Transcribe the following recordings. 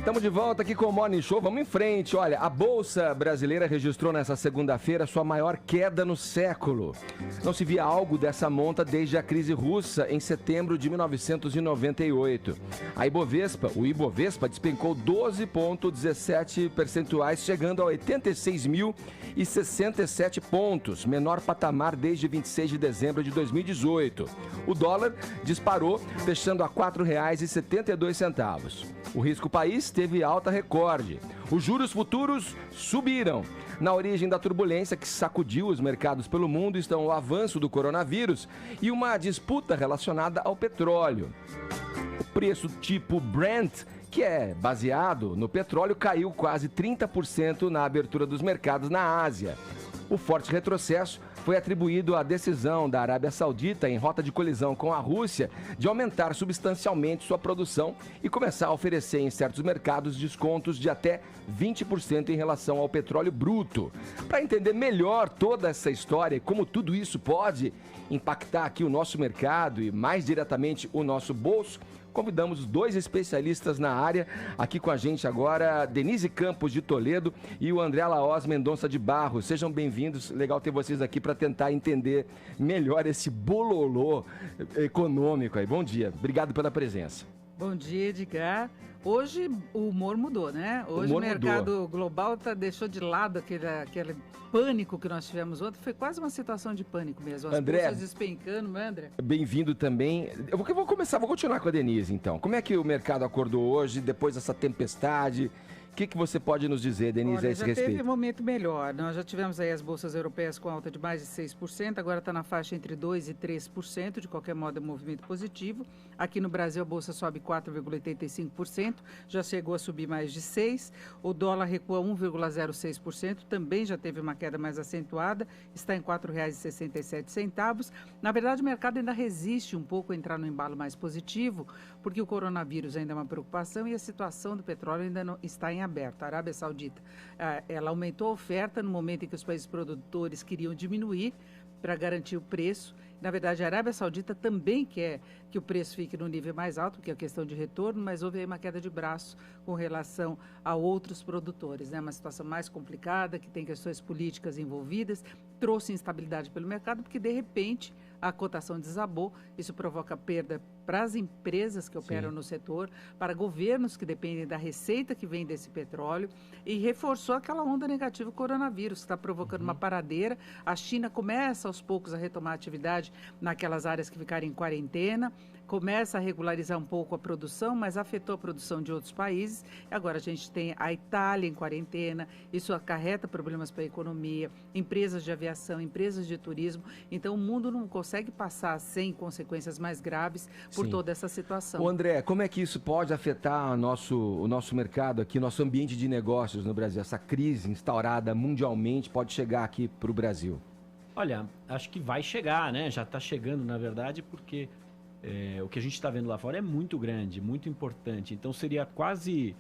Estamos de volta aqui com o Morning Show, vamos em frente. Olha, a Bolsa Brasileira registrou nessa segunda-feira sua maior queda no século. Não se via algo dessa monta desde a crise russa em setembro de 1998. O Ibovespa despencou 12,17 percentuais, chegando a 86.067 pontos, menor patamar desde 26 de dezembro de 2018. O dólar disparou, fechando a R$ 4,72. O risco país teve alta recorde. Os juros futuros subiram. Na origem da turbulência que sacudiu os mercados pelo mundo estão o avanço do coronavírus e uma disputa relacionada ao petróleo. O preço tipo Brent, que é baseado no petróleo, caiu quase 30% na abertura dos mercados na Ásia. O forte retrocesso foi atribuído à decisão da Arábia Saudita, em rota de colisão com a Rússia, de aumentar substancialmente sua produção e começar a oferecer em certos mercados descontos de até 20% em relação ao petróleo bruto. Para entender melhor toda essa história e como tudo isso pode impactar aqui o nosso mercado e mais diretamente o nosso bolso, convidamos dois especialistas na área. Aqui com a gente agora, Denise Campos de Toledo e o André Laós Mendonça de Barros. Sejam bem-vindos, legal ter vocês aqui para tentar entender melhor esse bololô econômico aí. Bom dia, obrigado pela presença. Bom dia, Edgar. Hoje o humor mudou, né? Hoje o mercado global deixou de lado aquele pânico que nós tivemos ontem. Foi quase uma situação de pânico mesmo. As bolsas despencando, né, André? Bem-vindo também. Vou continuar com a Denise, então. Como é que o mercado acordou hoje, depois dessa tempestade? O que você pode nos dizer, Denise, a esse respeito? Já teve um momento melhor. Nós já tivemos aí as bolsas europeias com alta de mais de 6%, agora está na faixa entre 2% e 3%, de qualquer modo é um movimento positivo. Aqui no Brasil a bolsa sobe 4,85%, já chegou a subir mais de 6%. O dólar recua 1,06%, também já teve uma queda mais acentuada, está em R$ 4,67. Na verdade, o mercado ainda resiste um pouco a entrar no embalo mais positivo, porque o coronavírus ainda é uma preocupação e a situação do petróleo ainda não está em aberto. A Arábia Saudita, ela aumentou a oferta no momento em que os países produtores queriam diminuir para garantir o preço. Na verdade, a Arábia Saudita também quer que o preço fique no nível mais alto, que é a questão de retorno, mas houve aí uma queda de braço com relação a outros produtores, né? Uma situação mais complicada, que tem questões políticas envolvidas, trouxe instabilidade pelo mercado, porque de repente a cotação desabou, isso provoca perda para as empresas que operam no setor, para governos que dependem da receita que vem desse petróleo, e reforçou aquela onda negativa do coronavírus, que está provocando uma paradeira. A China começa aos poucos a retomar a atividade naquelas áreas que ficaram em quarentena, começa a regularizar um pouco a produção, mas afetou a produção de outros países. Agora a gente tem a Itália em quarentena, isso acarreta problemas para a economia, empresas de aviação, empresas de turismo. Então o mundo não consegue passar sem consequências mais graves por toda essa situação. Ô André, como é que isso pode afetar o nosso mercado aqui, nosso ambiente de negócios no Brasil? Essa crise instaurada mundialmente pode chegar aqui para o Brasil? Olha, acho que vai chegar, né? Já está chegando, na verdade, porque o que a gente está vendo lá fora é muito grande, muito importante. Então seria quase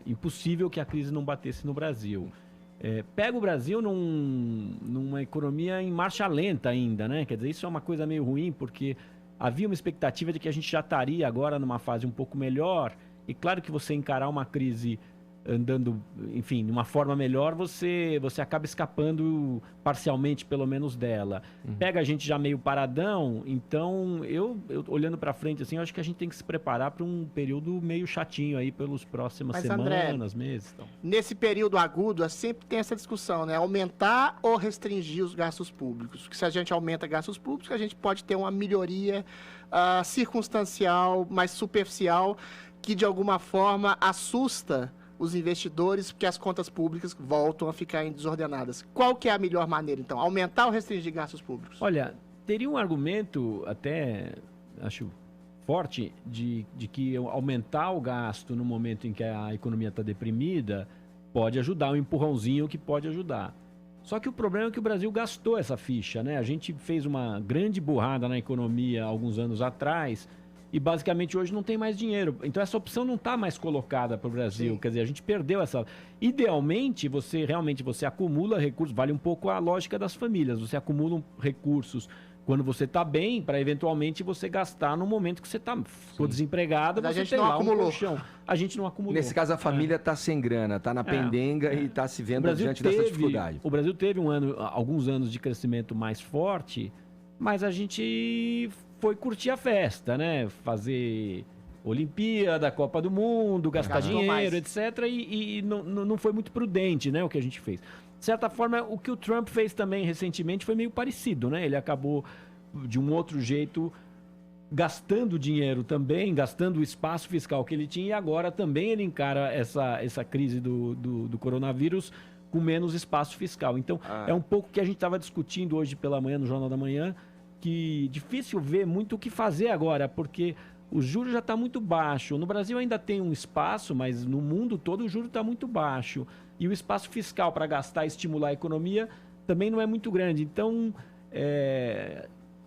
impossível que a crise não batesse no Brasil. Pega o Brasil numa economia em marcha lenta ainda, né? Quer dizer, isso é uma coisa meio ruim, porque havia uma expectativa de que a gente já estaria agora numa fase um pouco melhor. E claro que você encarar uma crise andando, enfim, de uma forma melhor, você acaba escapando parcialmente, pelo menos, dela. Pega a gente já meio paradão, então eu olhando para frente, assim, eu acho que a gente tem que se preparar para um período meio chatinho aí pelas próximas semanas, André, meses. Então. Nesse período agudo, sempre tem essa discussão, né? Aumentar ou restringir os gastos públicos. Porque se a gente aumenta gastos públicos, a gente pode ter uma melhoria circunstancial, mais superficial, que de alguma forma assusta os investidores, porque as contas públicas voltam a ficar desordenadas. Qual que é a melhor maneira, então? Aumentar ou restringir gastos públicos? Olha, teria um argumento até, acho, forte de que aumentar o gasto no momento em que a economia está deprimida pode ajudar, um empurrãozinho que pode ajudar. Só que o problema é que o Brasil gastou essa ficha, né? A gente fez uma grande burrada na economia alguns anos atrás, e basicamente hoje não tem mais dinheiro. Então essa opção não está mais colocada para o Brasil. Sim. Quer dizer, a gente perdeu essa... Idealmente, você acumula recursos, vale um pouco a lógica das famílias, você acumula recursos quando você está bem, para eventualmente você gastar no momento que você ficou desempregado, Mas a você gente tem não lá acumulou. um colchão. A gente não acumulou. Nesse caso, a família está sem grana, está na pendenga e está se vendo diante dessa dificuldade. O Brasil teve alguns anos de crescimento mais forte, mas a gente foi curtir a festa, né? Fazer Olimpíada, Copa do Mundo, gastar Gastou dinheiro, mais. etc. E não foi muito prudente, né, o que a gente fez. De certa forma, o que o Trump fez também recentemente foi meio parecido, né? Ele acabou, de um outro jeito, gastando dinheiro também, gastando o espaço fiscal que ele tinha, e agora também ele encara essa crise do coronavírus com menos espaço fiscal. Então, é um pouco que a gente estava discutindo hoje pela manhã, no Jornal da Manhã, que difícil ver muito o que fazer agora, porque o juro já está muito baixo. No Brasil ainda tem um espaço, mas no mundo todo o juro está muito baixo. E o espaço fiscal para gastar e estimular a economia também não é muito grande. Então,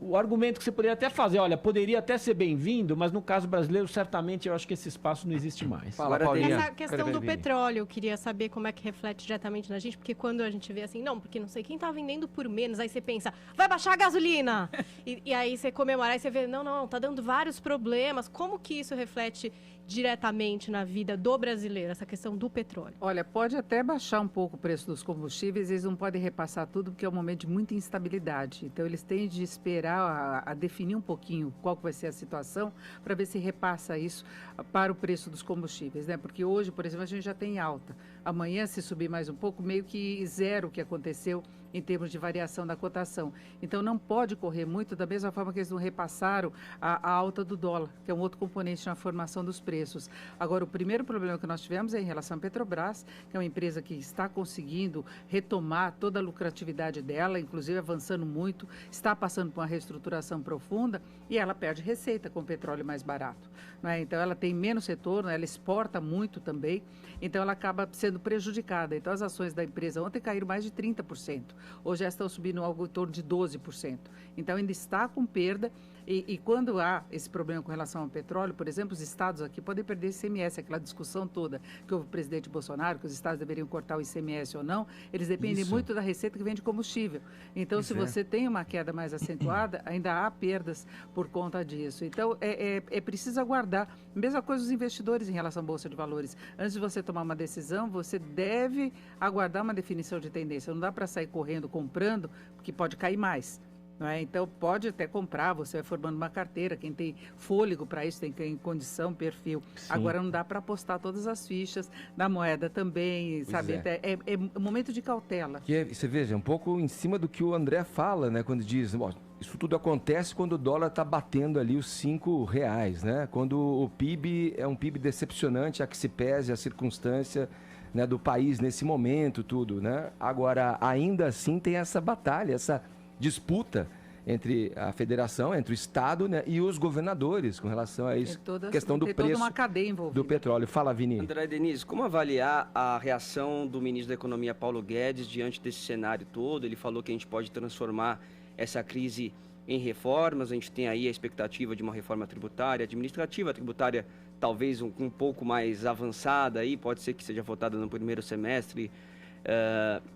o argumento que você poderia até fazer, olha, poderia até ser bem-vindo, mas no caso brasileiro, certamente eu acho que esse espaço não existe mais. Fala, Paulinha. Essa questão do petróleo, eu queria saber como é que reflete diretamente na gente, porque quando a gente vê assim, não, porque não sei quem tá vendendo por menos, aí você pensa, vai baixar a gasolina! e aí você comemora, aí você vê, não, tá dando vários problemas. Como que isso reflete diretamente na vida do brasileiro, essa questão do petróleo? Olha, pode até baixar um pouco o preço dos combustíveis, eles não podem repassar tudo, porque é um momento de muita instabilidade. Então, eles têm de esperar a definir um pouquinho qual que vai ser a situação, para ver se repassa isso para o preço dos combustíveis, né? Porque hoje, por exemplo, a gente já tem alta. Amanhã, se subir mais um pouco, meio que zero o que aconteceu em termos de variação da cotação. Então, não pode correr muito, da mesma forma que eles não repassaram a alta do dólar, que é um outro componente na formação dos preços. Agora, o primeiro problema que nós tivemos é em relação à Petrobras, que é uma empresa que está conseguindo retomar toda a lucratividade dela, inclusive avançando muito, está passando por uma reestruturação profunda e ela perde receita com o petróleo mais barato, né? Então, ela tem menos retorno, ela exporta muito também, então ela acaba sendo prejudicada. Então, as ações da empresa ontem caíram mais de 30%. Hoje já estão subindo algo em torno de 12%. Então, ainda está com perda. E quando há esse problema com relação ao petróleo, por exemplo, os estados aqui podem perder ICMS, aquela discussão toda que houve o presidente Bolsonaro, que os estados deveriam cortar o ICMS ou não, eles dependem muito da receita que vem de combustível. Então, se você tem uma queda mais acentuada, ainda há perdas por conta disso. Então, é preciso aguardar. Mesma coisa os investidores em relação à Bolsa de Valores. Antes de você tomar uma decisão, você deve aguardar uma definição de tendência. Não dá para sair correndo, comprando, porque pode cair mais. Não é? Então, pode até comprar, você vai formando uma carteira, quem tem fôlego para isso, tem condição, perfil. Sim. Agora, não dá para apostar todas as fichas da moeda também, sabe? É um momento de cautela. Que você veja, um pouco em cima do que o André fala, né? Quando diz, ó, isso tudo acontece quando o dólar está batendo ali os R$5, né? Quando o PIB é um PIB decepcionante, a que se pese a circunstância, né, do país nesse momento, tudo, né? Agora, ainda assim tem essa batalha, essa disputa entre a federação, entre o Estado, né, e os governadores com relação a isso, questão do preço toda uma cadeia envolvida. do petróleo. Fala, Vini. André Denise, como avaliar a reação do ministro da Economia, Paulo Guedes, diante desse cenário todo? Ele falou que a gente pode transformar essa crise em reformas, a gente tem aí a expectativa de uma reforma tributária, administrativa, tributária talvez um pouco mais avançada, aí, pode ser que seja votada no primeiro semestre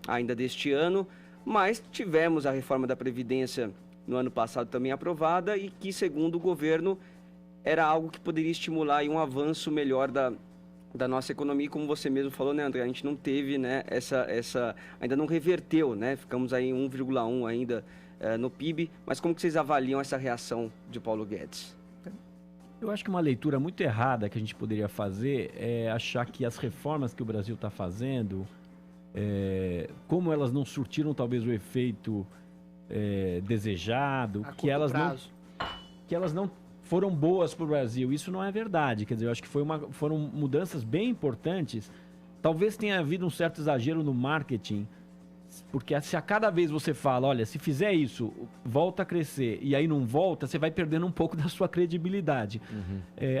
ainda deste ano, mas tivemos a reforma da Previdência no ano passado também aprovada e que, segundo o governo, era algo que poderia estimular aí um avanço melhor da nossa economia. Como você mesmo falou, né, André? A gente não teve, né, ainda não reverteu, né? Ficamos aí em 1,1 ainda no PIB. Mas como que vocês avaliam essa reação de Paulo Guedes? Eu acho que uma leitura muito errada que a gente poderia fazer é achar que as reformas que o Brasil está fazendo, como elas não surtiram talvez o efeito desejado, que elas não foram boas para o Brasil. Isso não é verdade. Quer dizer, eu acho que foram mudanças bem importantes. Talvez tenha havido um certo exagero no marketing, porque se a cada vez você fala, olha, se fizer isso, volta a crescer, e aí não volta, você vai perdendo um pouco da sua credibilidade.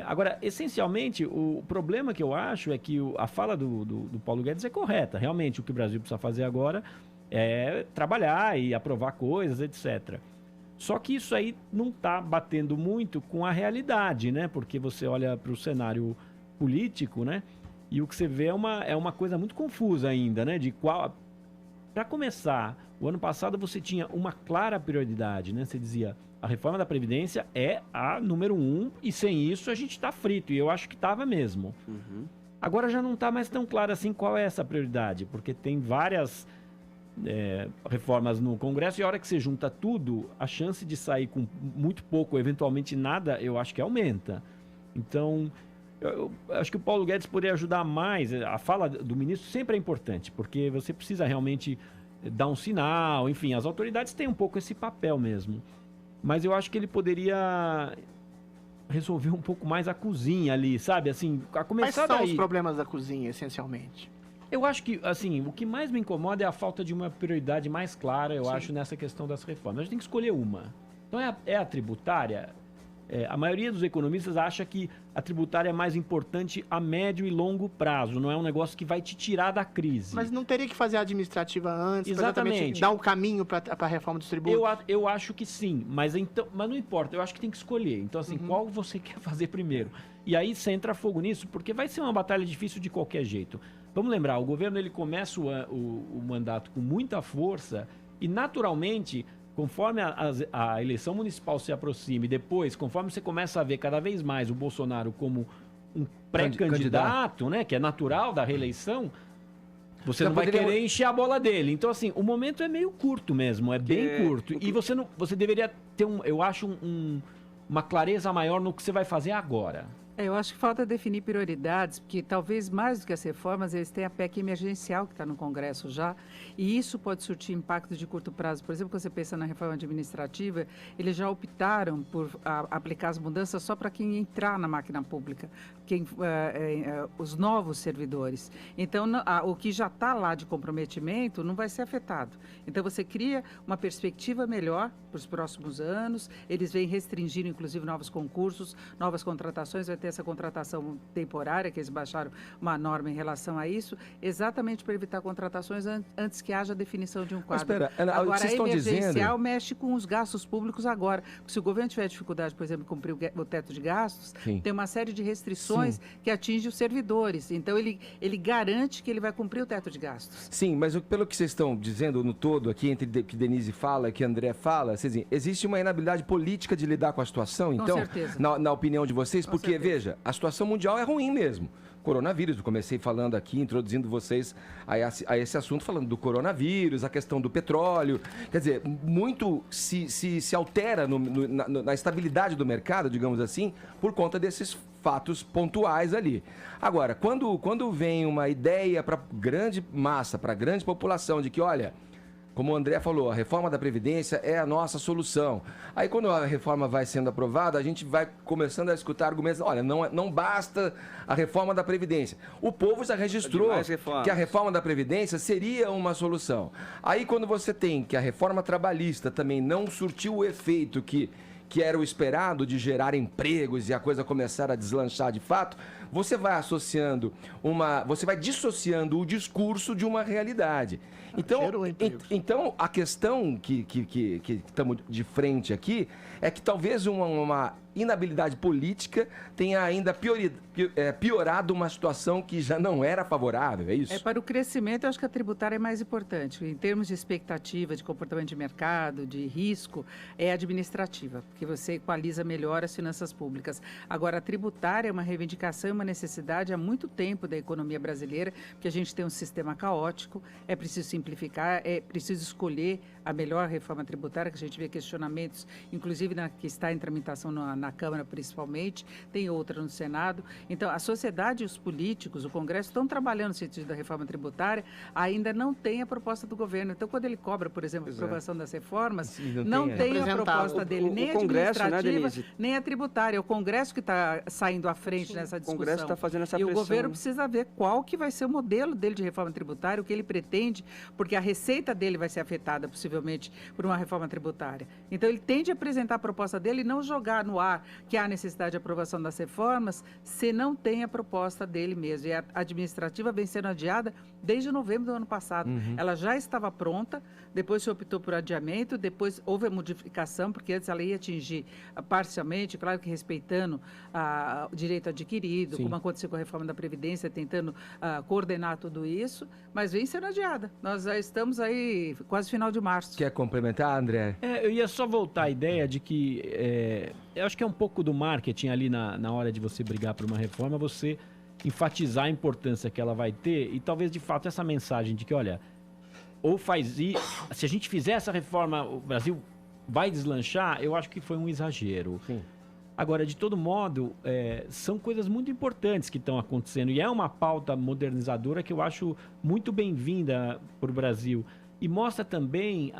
Agora, essencialmente, o problema que eu acho é que a fala do Paulo Guedes é correta. Realmente, o que o Brasil precisa fazer agora é trabalhar e aprovar coisas, etc. Só que isso aí não está batendo muito com a realidade, né? Porque você olha para o cenário político, né? E o que você vê é uma coisa muito confusa ainda, né? De Para começar, o ano passado você tinha uma clara prioridade, né? Você dizia, a reforma da Previdência é a número 1 e sem isso a gente está frito. E eu acho que estava mesmo. Agora já não está mais tão claro assim qual é essa prioridade, porque tem várias reformas no Congresso e a hora que você junta tudo, a chance de sair com muito pouco, eventualmente nada, eu acho que aumenta. Então, eu acho que o Paulo Guedes poderia ajudar mais. A fala do ministro sempre é importante, porque você precisa realmente dar um sinal, enfim, as autoridades têm um pouco esse papel mesmo. Mas eu acho que ele poderia resolver um pouco mais a cozinha ali, sabe? Assim, a começar Quais são daí. os problemas da cozinha, essencialmente? Eu acho que, assim, o que mais me incomoda é a falta de uma prioridade mais clara, eu acho, nessa questão das reformas. A gente tem que escolher uma. Então, é a tributária. A maioria dos economistas acha que a tributária é mais importante a médio e longo prazo, não é um negócio que vai te tirar da crise. Mas não teria que fazer a administrativa antes, pra Exatamente. dar um caminho para a reforma dos tributos? Eu acho que sim, mas não importa, eu acho que tem que escolher. Então, assim, qual você quer fazer primeiro? E aí você entra fogo nisso, porque vai ser uma batalha difícil de qualquer jeito. Vamos lembrar, o governo ele começa o mandato com muita força e, naturalmente, conforme a eleição municipal se aproxima e depois, conforme você começa a ver cada vez mais o Bolsonaro como um pré-candidato, né, que é natural da reeleição, você não vai querer encher a bola dele. Então, assim, o momento é meio curto mesmo, é bem curto. E você deveria ter, eu acho, uma clareza maior no que você vai fazer agora. Eu acho que falta definir prioridades, porque talvez mais do que as reformas, eles têm a PEC emergencial que está no Congresso já, e isso pode surtir impacto de curto prazo. Por exemplo, quando você pensa na reforma administrativa, eles já optaram por aplicar as mudanças só para quem entrar na máquina pública, os novos servidores. Então, o que já está lá de comprometimento não vai ser afetado. Então, você cria uma perspectiva melhor para os próximos anos, eles vêm restringindo, inclusive, novos concursos, novas contratações, vai ter essa contratação temporária, que eles baixaram uma norma em relação a isso, exatamente para evitar contratações antes que haja definição de um quadro. Mas espera, agora, vocês a estão emergencial mexe com os gastos públicos agora. Se o governo tiver dificuldade, por exemplo, em cumprir o teto de gastos, tem uma série de restrições que atingem os servidores. Então, ele garante que ele vai cumprir o teto de gastos. Sim, mas pelo que vocês estão dizendo no todo aqui, entre que Denise fala e que André fala, vocês dizem, existe uma inabilidade política de lidar com a situação, então, certeza. na opinião de vocês, porque, certeza. veja, a situação mundial é ruim mesmo. Coronavírus, eu comecei falando aqui, introduzindo vocês a esse assunto, falando do coronavírus, a questão do petróleo. Quer dizer, muito se altera na estabilidade do mercado, digamos assim, por conta desses fatos pontuais ali. Agora, quando vem uma ideia para grande massa, para grande população, de que, olha, como o André falou, a reforma da Previdência é a nossa solução. Aí, quando a reforma vai sendo aprovada, a gente vai começando a escutar argumentos, olha, não basta a reforma da Previdência. O povo já registrou que a reforma da Previdência seria uma solução. Aí, quando você tem que a reforma trabalhista também não surtiu o efeito que era o esperado de gerar empregos e a coisa começar a deslanchar de fato, você vai você vai dissociando o discurso de uma realidade. Então a questão que estamos de frente aqui é que talvez uma inabilidade política tenha ainda piorado uma situação que já não era favorável, é isso? Para o crescimento, eu acho que a tributária é mais importante. Em termos de expectativa, de comportamento de mercado, de risco, é administrativa, porque você equaliza melhor as finanças públicas. Agora, a tributária é uma reivindicação e uma necessidade há muito tempo da economia brasileira, porque a gente tem um sistema caótico, é preciso simplificar, é preciso escolher a melhor reforma tributária, que a gente vê questionamentos, inclusive que está em tramitação na Câmara principalmente, tem outra no Senado. Então, a sociedade e os políticos, o Congresso, estão trabalhando no sentido da reforma tributária, ainda não tem a proposta do governo. Então, quando ele cobra, por exemplo, a aprovação das reformas, não tem a proposta dele, nem a administrativa, nem a tributária. É o Congresso que está saindo à frente nessa discussão. O Congresso está fazendo essa pressão. E o governo precisa ver qual que vai ser o modelo dele de reforma tributária, o que ele pretende, porque a receita dele vai ser afetada, possivelmente, por uma reforma tributária. Então, ele tem de apresentar a proposta dele e não jogar no ar achar que há necessidade de aprovação das reformas se não tem a proposta dele mesmo. E a administrativa vem sendo adiada desde novembro do ano passado. Ela já estava pronta, depois se optou por adiamento, depois houve a modificação, porque antes ela ia atingir parcialmente, claro que respeitando o direito adquirido, como aconteceu com a reforma da Previdência, tentando coordenar tudo isso, mas vem sendo adiada. Nós já estamos aí quase final de março. Quer complementar, André? Eu ia só voltar à ideia de que eu acho que é um pouco do marketing ali na hora de você brigar por uma reforma, você enfatizar a importância que ela vai ter e talvez de fato essa mensagem de que, olha, ou faz isso, se a gente fizer essa reforma, o Brasil vai deslanchar, eu acho que foi um exagero. Sim. Agora, de todo modo, são coisas muito importantes que estão acontecendo e é uma pauta modernizadora que eu acho muito bem-vinda para o Brasil. E mostra também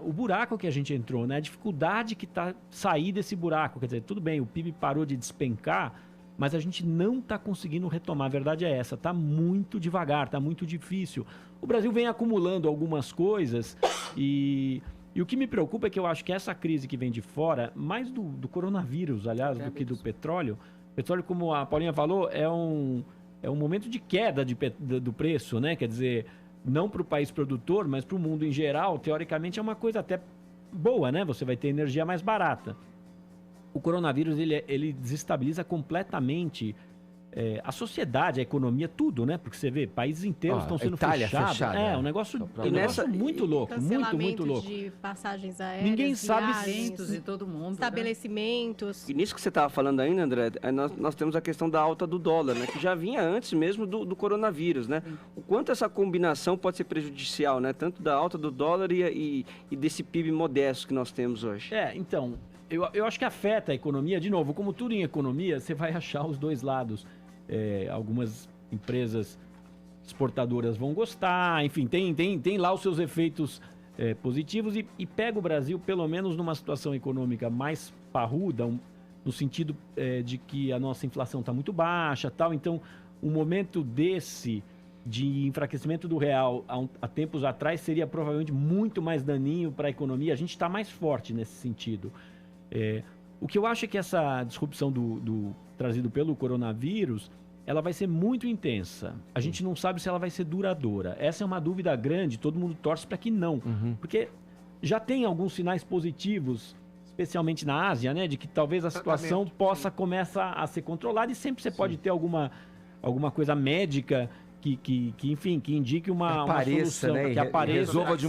o buraco que a gente entrou, né? A dificuldade que está sair desse buraco. Quer dizer, tudo bem, o PIB parou de despencar, mas a gente não está conseguindo retomar. A verdade é essa, está muito devagar, está muito difícil. O Brasil vem acumulando algumas coisas e o que me preocupa é que eu acho que essa crise que vem de fora, mais do coronavírus, aliás, do que do petróleo. O petróleo, como a Paulinha falou, é um momento de queda do preço, né? Quer dizer, não para o país produtor, mas para o mundo em geral, teoricamente é uma coisa até boa, né? Você vai ter energia mais barata. O coronavírus, ele desestabiliza completamente a sociedade, a economia, tudo, né? Porque você vê, países inteiros estão sendo fechados. Um negócio muito louco, muito louco. De passagens aéreas, ninguém sabe Eventos em todo mundo, estabelecimentos. E nisso que você estava falando ainda, André, nós temos a questão da alta do dólar, né? Que já vinha antes mesmo do coronavírus, né? O quanto essa combinação pode ser prejudicial, né? Tanto da alta do dólar e desse PIB modesto que nós temos hoje. Então, eu acho que afeta a economia. De novo, como tudo em economia, você vai achar os dois lados. Algumas empresas exportadoras vão gostar, enfim, tem lá os seus efeitos positivos e pega o Brasil, pelo menos numa situação econômica mais parruda, no sentido de que a nossa inflação está muito baixa, tal. Então, um momento desse de enfraquecimento do real há tempos atrás seria provavelmente muito mais daninho para a economia. A gente está mais forte nesse sentido. O que eu acho é que essa disrupção trazido pelo coronavírus, ela vai ser muito intensa. A gente não sabe se ela vai ser duradoura. Essa é uma dúvida grande, todo mundo torce para que não. Porque já tem alguns sinais positivos, especialmente na Ásia, né, de que talvez a situação possa começar a ser controlada e sempre você pode ter alguma coisa médica que indique uma solução, né? que apareça. Resolva de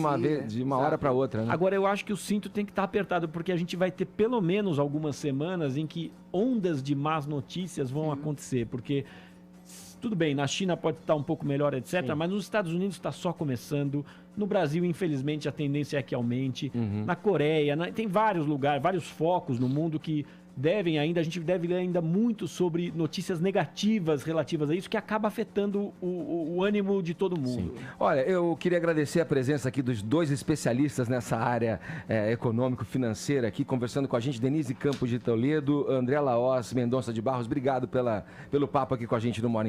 uma hora para outra, né? Agora, eu acho que o cinto tem que estar apertado, porque a gente vai ter pelo menos algumas semanas em que ondas de más notícias vão acontecer, porque tudo bem, na China pode estar um pouco melhor, etc., mas nos Estados Unidos está só começando. No Brasil, infelizmente, a tendência é que aumente. Na Coreia, tem vários lugares, vários focos no mundo que a gente deve ler ainda muito sobre notícias negativas relativas a isso, que acaba afetando o ânimo de todo mundo. Sim. Olha, eu queria agradecer a presença aqui dos dois especialistas nessa área econômico-financeira aqui, conversando com a gente, Denise Campos de Toledo, André Laós Mendonça de Barros. Obrigado pelo papo aqui com a gente no Morning